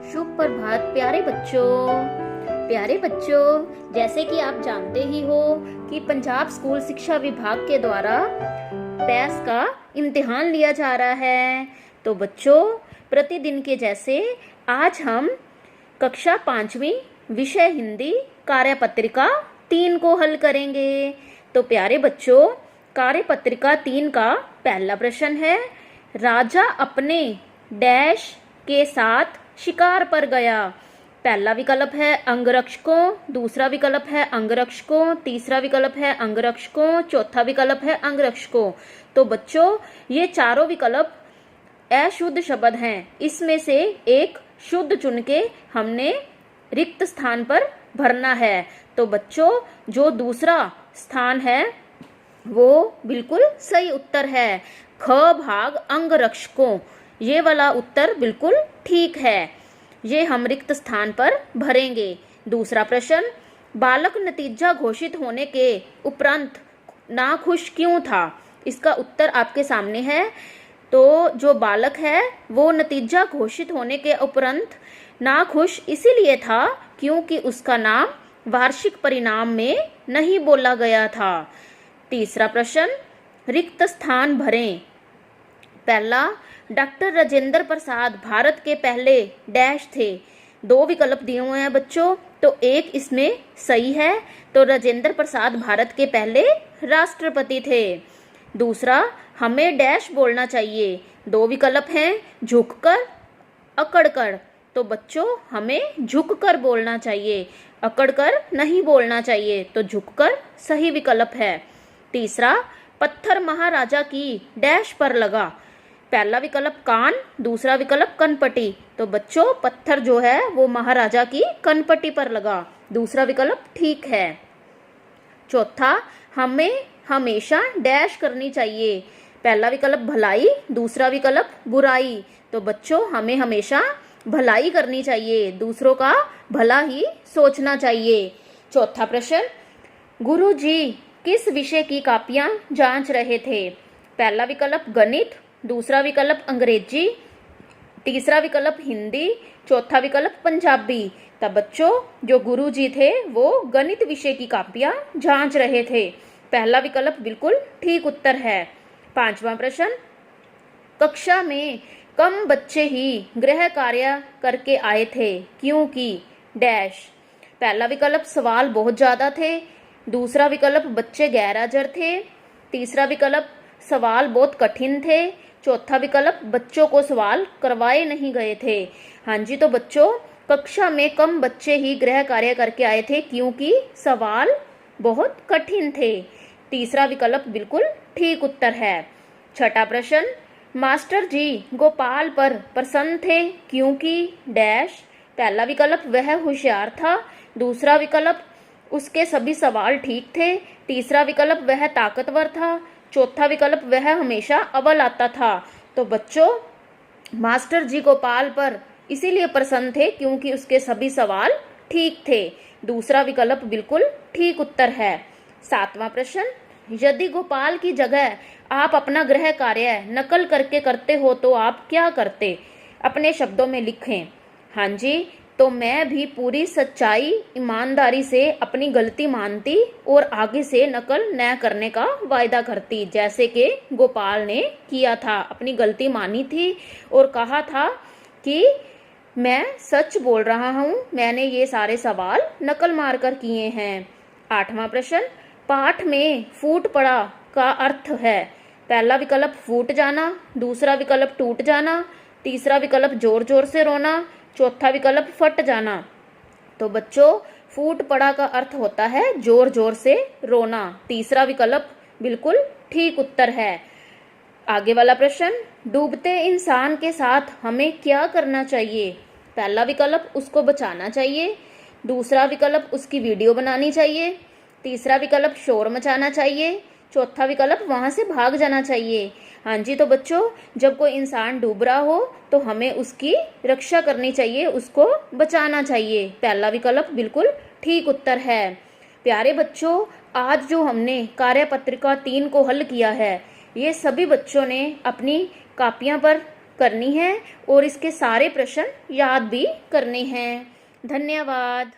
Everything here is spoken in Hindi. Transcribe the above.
शुभ प्रभात प्यारे बच्चों, जैसे कि आप जानते ही हो कि पंजाब स्कूल शिक्षा विभाग के द्वारा टेस्ट का इम्तिहान लिया जा रहा है। तो बच्चों, प्रतिदिन के जैसे आज हम कक्षा 5वीं विषय हिंदी कार्यपत्रिका 3 को हल करेंगे। तो प्यारे बच्चों, कार्यपत्रिका 3 का पहला प्रश्न है, राजा अपने डैश के साथ शिकार पर गया। पहला विकल्प है अंगरक्षकों, दूसरा विकल्प है अंगरक्षकों, तीसरा विकल्प है अंगरक्षकों, चौथा विकल्प है अंगरक्षकों। तो बच्चों, ये चारों विकल्प अशुद्ध शब्द हैं। इसमें से एक शुद्ध चुन के हमने रिक्त स्थान पर भरना है। तो बच्चों, जो दूसरा स्थान है वो बिल्कुल सही उत्तर है। ख भाग अंगरक्षकों, ये वाला उत्तर बिल्कुल ठीक है। ये हम रिक्त स्थान पर भरेंगे। दूसरा प्रश्न, बालक नतीजा घोषित होने के उपरांत नाखुश क्यों था? इसका उत्तर आपके सामने है। तो जो बालक है वो नतीजा घोषित होने के उपरांत नाखुश इसीलिए था क्योंकि उसका नाम वार्षिक परिणाम में नहीं बोला गया था। तीसरा प्रश्न, रिक्त स्थान भरें। पहला, डॉक्टर राजेंद्र प्रसाद भारत के पहले डैश थे। 2 विकल्प दिए हुए हैं बच्चों, तो एक इसमें सही है। तो राजेंद्र प्रसाद भारत के पहले राष्ट्रपति थे। दूसरा, हमें डैश बोलना चाहिए। 2 विकल्प हैं, झुककर, अकड़कर। तो बच्चों, हमें झुककर बोलना चाहिए, अकड़कर नहीं बोलना चाहिए। तो झुककर सही विकल्प है। तीसरा, पत्थर महाराजा की डैश पर लगा। पहला विकल्प कान, दूसरा विकल्प कनपटी। तो बच्चों, पत्थर जो है वो महाराजा की कनपटी पर लगा। दूसरा विकल्प ठीक है। चौथा, हमें हमेशा डैश करनी चाहिए। पहला विकल्प भलाई, दूसरा विकल्प बुराई। तो बच्चों, हमें हमेशा भलाई करनी चाहिए, दूसरों का भला ही सोचना चाहिए। चौथा प्रश्न, गुरुजी किस विषय की कापियां जांच रहे थे? पहला विकल्प गणित, दूसरा विकल्प अंग्रेजी, तीसरा विकल्प हिंदी, चौथा विकल्प पंजाबी। तब बच्चों, जो गुरुजी थे वो गणित विषय की कापियां जांच रहे थे। पहला विकल्प बिल्कुल ठीक उत्तर है। पांचवा प्रश्न, कक्षा में कम बच्चे ही गृह कार्य करके आए थे क्योंकि डैश। पहला विकल्प सवाल बहुत ज्यादा थे, दूसरा विकल्प बच्चे गैर हाजिर थे, तीसरा विकल्प सवाल बहुत कठिन थे, चौथा विकल्प बच्चों को सवाल करवाए नहीं गए थे। हाँ जी, तो बच्चों, कक्षा में कम बच्चे ही गृह कार्य करके आए थे क्योंकि सवाल बहुत कठिन थे। तीसरा विकल्प बिल्कुल ठीक उत्तर है। छठा प्रश्न, मास्टर जी गोपाल पर प्रसन्न थे क्योंकि डैश। पहला विकल्प वह होशियार था, दूसरा विकल्प उसके सभी सवाल ठीक थे, तीसरा विकल्प वह ताकतवर था, चौथा विकल्प वह हमेशा अव्वल आता था। तो बच्चों, मास्टर जी गोपाल पर इसीलिए प्रसन्न थे क्योंकि उसके सभी सवाल ठीक थे। दूसरा विकल्प बिल्कुल ठीक उत्तर है। सातवां प्रश्न, यदि गोपाल की जगह आप अपना गृह कार्य नकल करके करते हो तो आप क्या करते? अपने शब्दों में लिखें। हाँ जी, तो मैं भी पूरी सच्चाई ईमानदारी से अपनी गलती मानती और आगे से नकल न करने का वायदा करती, जैसे कि गोपाल ने किया था। अपनी गलती मानी थी और कहा था कि मैं सच बोल रहा हूँ, मैंने ये सारे सवाल नकल मारकर किए हैं। आठवां प्रश्न, पाठ में फूट पड़ा का अर्थ है। पहला विकल्प फूट जाना, दूसरा विकल्प टूट जाना, तीसरा विकल्प जोर जोर से रोना, चौथा विकल्प फट जाना। तो बच्चों, फूट पड़ा का अर्थ होता है जोर जोर से रोना। तीसरा विकल्प बिल्कुल ठीक उत्तर है। आगे वाला प्रश्न, डूबते इंसान के साथ हमें क्या करना चाहिए? पहला विकल्प उसको बचाना चाहिए, दूसरा विकल्प उसकी वीडियो बनानी चाहिए, तीसरा विकल्प शोर मचाना चाहिए, चौथा विकल्प वहां से भाग जाना चाहिए। हाँ जी, तो बच्चों, जब कोई इंसान डूब रहा हो तो हमें उसकी रक्षा करनी चाहिए, उसको बचाना चाहिए। पहला विकल्प बिल्कुल ठीक उत्तर है। प्यारे बच्चों, आज जो हमने कार्यपत्रिका 3 को हल किया है, ये सभी बच्चों ने अपनी कापियां पर करनी है और इसके सारे प्रश्न याद भी करने हैं। धन्यवाद।